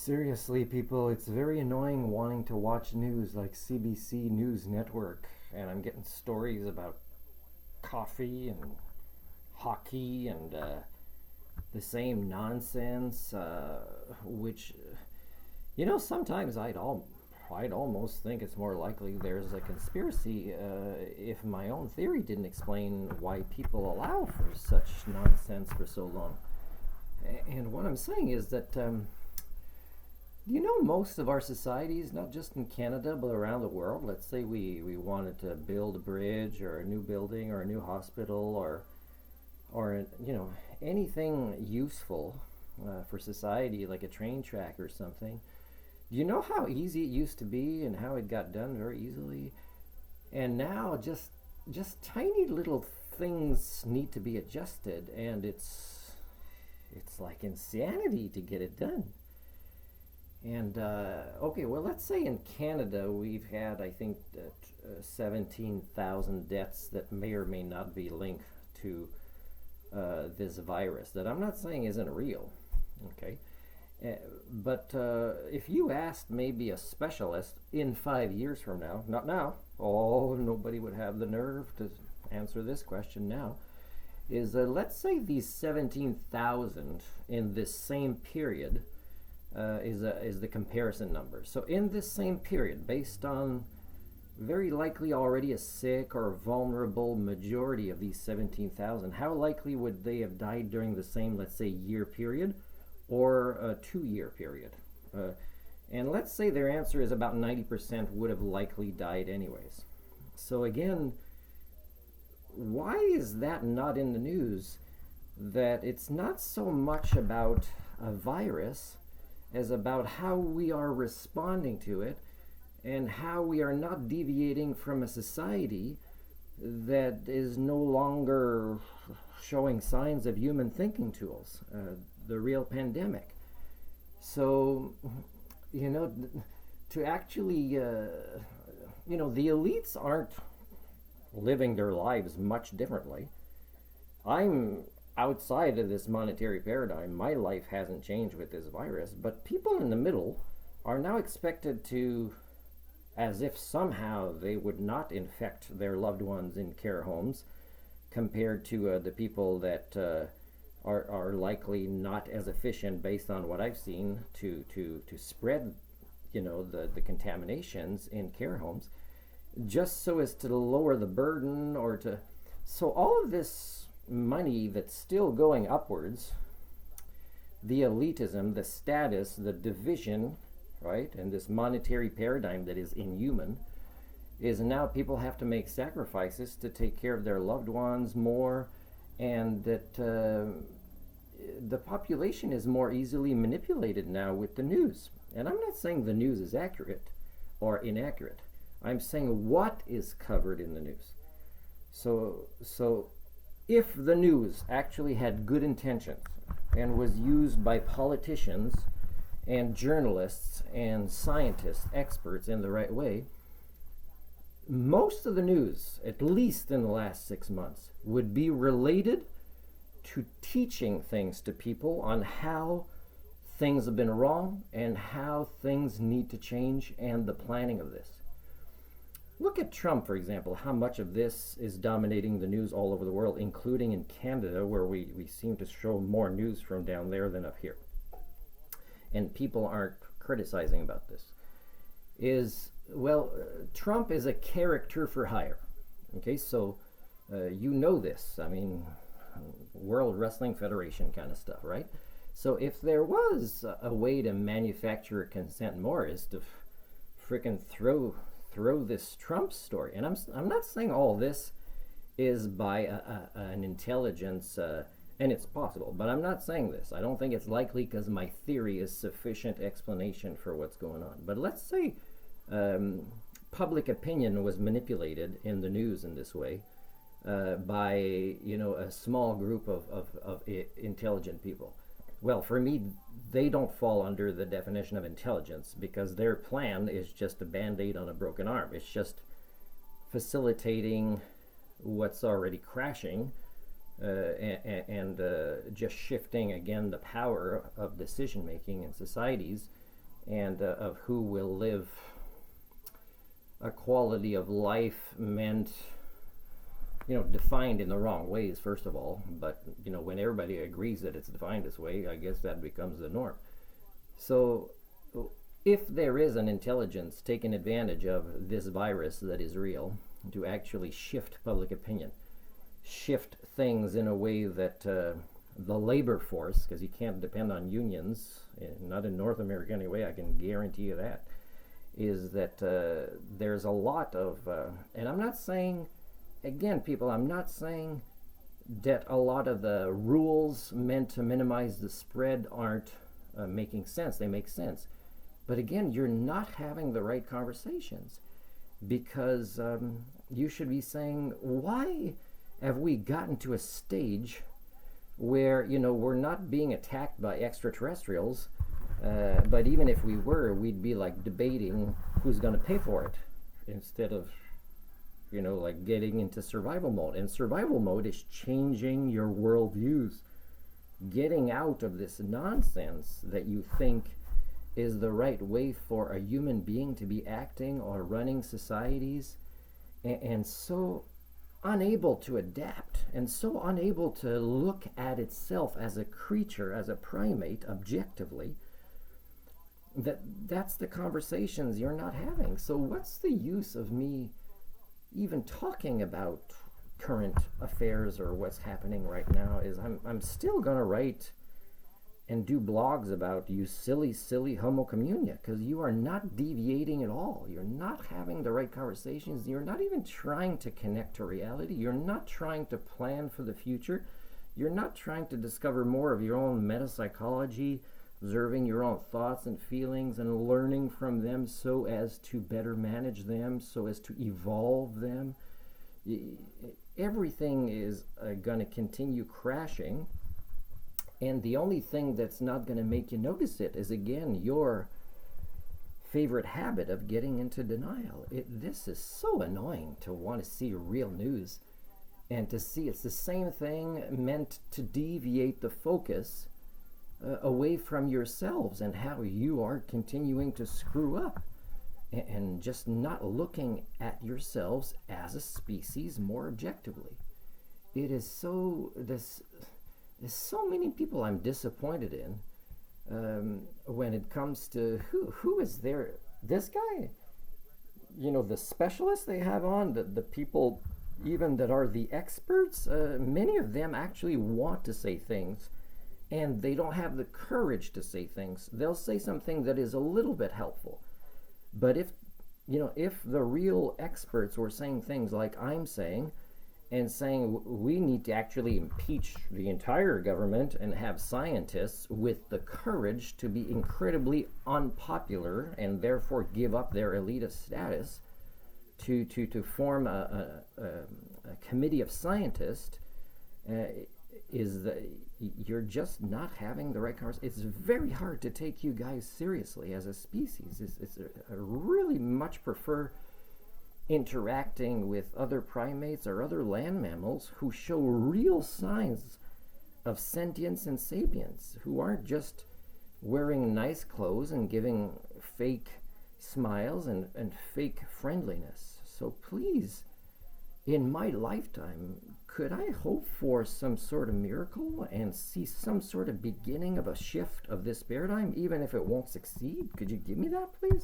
Seriously, people, it's very annoying wanting to watch news like CBC News Network, and I'm getting stories about coffee and hockey and the same nonsense, which, sometimes I'd almost think it's more likely there's a conspiracy if my own theory didn't explain why people allow for such nonsense for so long. And what I'm saying is that most of our societies, not just in Canada but around the world, let's say we wanted to build a bridge or a new building or a new hospital or anything useful for society like a train track or something. Do you know how easy it used to be and how it got done very easily? And now just tiny little things need to be adjusted, and it's like insanity to get it done. And okay, well, let's say in Canada we've had, I think, 17,000 deaths that may or may not be linked to this virus that I'm not saying isn't real. Okay, but if you asked maybe a specialist in 5 years from now, not now, oh, nobody would have the nerve to answer this question now. Is let's say these 17,000 in this same period is the comparison number. So in this same period, based on very likely already a sick or vulnerable majority of these 17,000, how likely would they have died during the same, let's say, year period or a 2 year period? And let's say their answer is about 90% would have likely died anyways. So again, why is that not in the news? That it's not so much about a virus as about how we are responding to it and how we are not deviating from a society that is no longer showing signs of human thinking tools, the real pandemic. So, to actually, the elites aren't living their lives much differently. I'm outside of this monetary paradigm. My life hasn't changed with this virus, but people in the middle are now expected to, as if somehow they would not infect their loved ones in care homes compared to the people that are likely not as efficient, based on what I've seen, to spread the contaminations in care homes, just so as to lower the burden or to. So all of this money that's still going upwards, the elitism, the status, the division, right, and this monetary paradigm that is inhuman, is now people have to make sacrifices to take care of their loved ones more, and that the population is more easily manipulated now with the news. And I'm not saying the news is accurate or inaccurate. I'm saying what is covered in the news. So if the news actually had good intentions and was used by politicians and journalists and scientists, experts, in the right way, most of the news, at least in the last 6 months, would be related to teaching things to people on how things have been wrong and how things need to change, and the planning of this. Look at Trump, for example, how much of this is dominating the news all over the world, including in Canada, where we seem to show more news from down there than up here. And people aren't criticizing about this. Trump is a character for hire. Okay, so this. I mean, World Wrestling Federation kind of stuff, right? So if there was a way to manufacture consent more, is to frickin' throw this Trump story. And I'm not saying all this is by an intelligence, and it's possible, but I'm not saying this. I don't think it's likely, because my theory is sufficient explanation for what's going on. But let's say public opinion was manipulated in the news in this way by a small group of intelligent people. Well, for me, they don't fall under the definition of intelligence, because their plan is just a band-aid on a broken arm. It's just facilitating what's already crashing, and just shifting again the power of decision making in societies and of who will live a quality of life meant, defined in the wrong ways, first of all. But, when everybody agrees that it's defined this way, I guess that becomes the norm. So, if there is an intelligence taking advantage of this virus that is real to actually shift public opinion, shift things in a way that the labor force, because you can't depend on unions, not in North America anyway, I can guarantee you that, is that there's a lot of, and I'm not saying, again, people, I'm not saying that a lot of the rules meant to minimize the spread aren't making sense. They make sense. But again, you're not having the right conversations, because you should be saying, why have we gotten to a stage where, we're not being attacked by extraterrestrials, but even if we were, we'd be like debating who's going to pay for it, instead of, like getting into survival mode. And survival mode is changing your worldviews, getting out of this nonsense that you think is the right way for a human being to be acting or running societies, and so unable to adapt, and so unable to look at itself as a creature, as a primate, objectively, that's the conversations you're not having. So what's the use of me even talking about current affairs or what's happening right now? Is I'm still going to write and do blogs about you silly Homo communia, because you are not deviating at all. You're not having the right conversations. You're not even trying to connect to reality. You're not trying to plan for the future. You're not trying to discover more of your own metapsychology, observing your own thoughts and feelings and learning from them so as to better manage them, so as to evolve them. Everything is going to continue crashing. And the only thing that's not going to make you notice it is, again, your favorite habit of getting into denial. This is so annoying to want to see real news and to see it's the same thing meant to deviate the focus away from yourselves and how you are continuing to screw up, and just not looking at yourselves as a species more objectively. It is so... There's so many people I'm disappointed in when it comes to who is there. This guy, the specialists they have on, the people even that are the experts, many of them actually want to say things, and they don't have the courage to say things. They'll say something that is a little bit helpful, but if the real experts were saying things like I'm saying, and saying we need to actually impeach the entire government and have scientists with the courage to be incredibly unpopular and therefore give up their elitist status to form a committee of scientists, you're just not having the right conversation. It's very hard to take you guys seriously as a species. I really much prefer interacting with other primates or other land mammals who show real signs of sentience and sapience, who aren't just wearing nice clothes and giving fake smiles and fake friendliness. So please, in my lifetime, could I hope for some sort of miracle and see some sort of beginning of a shift of this paradigm, even if it won't succeed? Could you give me that, please?